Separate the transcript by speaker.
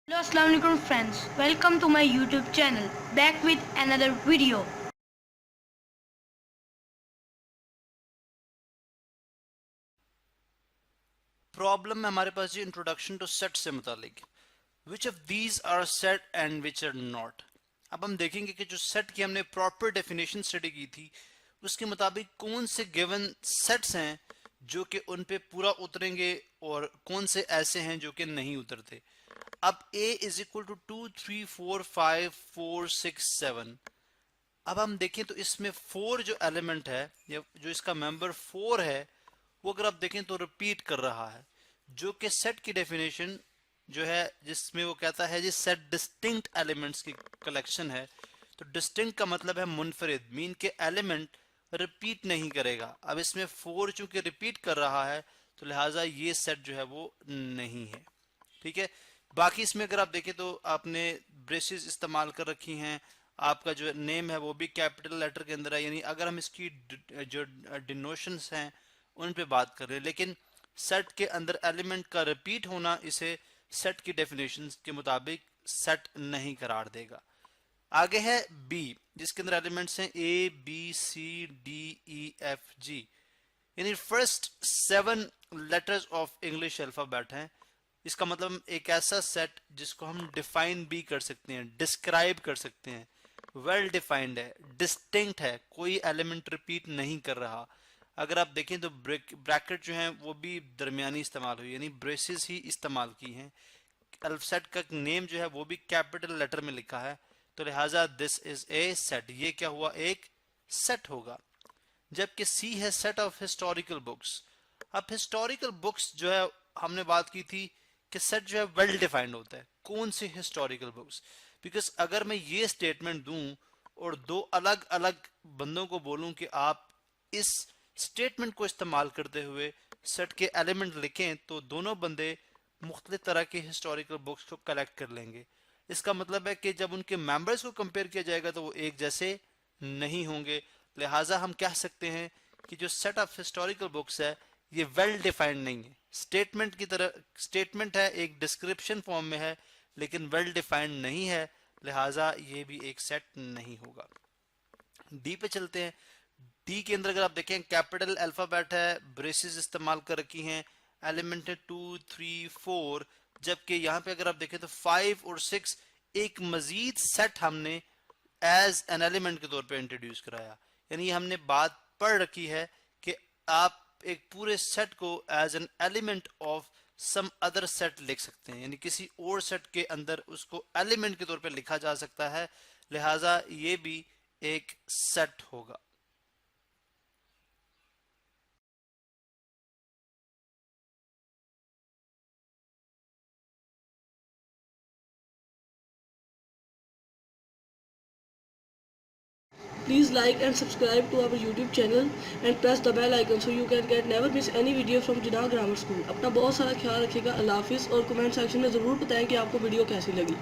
Speaker 1: Hello, Assalamu alaikum friends. Welcome to my YouTube channel. Back with another video.
Speaker 2: Problem में हमारे पास जो introduction to set से मुतालिक which of these are set and which are not. अब हम देखेंगे कि जो सेट की हमने प्रॉपर डेफिनेशन स्टडी की थी उसके मुताबिक कौन से गिवन सेट्स हैं जो कि उन पे पूरा उतरेंगे और कौन से ऐसे हैं जो कि नहीं उतरते। अब a इज इक्वल टू 2 3 4 5 4 6 7। अब हम देखें तो इसमें 4 जो एलिमेंट है या जो इसका मेंबर 4 है वो अगर आप देखें तो रिपीट कर रहा है, जो कि सेट की डेफिनेशन जो है जिसमें वो कहता है जी सेट डिस्टिंक्ट एलिमेंट्स की कलेक्शन है। तो डिस्टिंक्ट का मतलब है मुनफरिद, मीन के एलिमेंट रिपीट नहीं करेगा। अब इसमें 4 चूंकि रिपीट कर रहा है तो लिहाजा ये सेट जो है वो नहीं है। ठीक है, बाकी इसमें अगर आप देखें तो आपने ब्रेसेस इस्तेमाल कर रखी हैं, आपका जो नेम है वो भी कैपिटल लेटर के अंदर है, यानी अगर हम इसकी जो डिनोशंस हैं उन पे बात कर रहे हैं, लेकिन सेट के अंदर एलिमेंट का रिपीट होना इसे सेट की डेफिनेशन के मुताबिक सेट नहीं करार देगा। आगे है बी जिसके अंदर एलिमेंट्स हैं A B C D E F G, यानी first 7 letters of English alphabet हैं। इसका मतलब एक ऐसा सेट जिसको हम डिफाइन भी कर सकते हैं, डिस्क्राइब कर सकते हैं, वेल डिफाइंड है, डिस्टिंक्ट है, कोई एलिमेंट रिपीट नहीं कर रहा। अगर आप देखें तो ब्रैकेट जो है वो भी दरमियानी इस्तेमाल हुई, यानी ब्रेसेस ही इस्तेमाल की हैं। सेट का नेम जो है वो भी कैपिटल लेटर में लिखा है, तो लिहाजा दिस इज ए सेट, ये क्या हुआ, एक सेट होगा। जबकि सी है सेट ऑफ हिस्टोरिकल बुक्स। अब हिस्टोरिकल बुक्स जो है हमने बात की थी कि सेट जो है वेल डिफाइंड होता है, कौन सी हिस्टोरिकल बुक्स। बिकॉज अगर मैं ये स्टेटमेंट दूं और दो अलग अलग बंदों को बोलूं कि आप इस स्टेटमेंट को इस्तेमाल करते हुए सेट के एलिमेंट लिखें, तो दोनों बंदे मुख्तलिफ तरह के हिस्टोरिकल बुक्स को कलेक्ट कर लेंगे। इसका मतलब है कि जब उनके मेंबर्स को कंपेयर किया जाएगा तो वो एक जैसे नहीं होंगे। लिहाजा हम कह सकते हैं कि जो सेट ऑफ हिस्टोरिकल बुक्स है ये वेल डिफाइंड नहीं है, स्टेटमेंट की तरह स्टेटमेंट है, एक डिस्क्रिप्शन फॉर्म में है लेकिन वेल डिफाइंड नहीं है, लिहाजा ये भी एक सेट नहीं होगा। डी पे चलते हैं। डी के अंदर अगर आप देखें कैपिटल अल्फाबेट है, ब्रेसेस इस्तेमाल कर रखी हैं, एलिमेंट है 2 3 4, जबकि यहाँ पे अगर आप देखें तो 5 और 6 एक मजीद सेट हमने एज एन एलिमेंट के तौर पे इंट्रोड्यूस कराया। यानी हमने बात पढ़ रखी है कि आप एक पूरे सेट को as an element of some other set लिख सकते हैं, यानी किसी और सेट के अंदर उसको एलिमेंट के तौर पे लिखा जा सकता है, लिहाजा ये भी एक सेट होगा।
Speaker 3: Please like and subscribe to our YouTube channel and press the bell icon so you can get never miss any video from Jinnah Grammar School. अपना बहुत सारा ख्याल रखिएगा। अल्लाह हाफिज़ और कमेंट सेक्शन में ज़रूर बताएं कि आपको वीडियो कैसी लगी।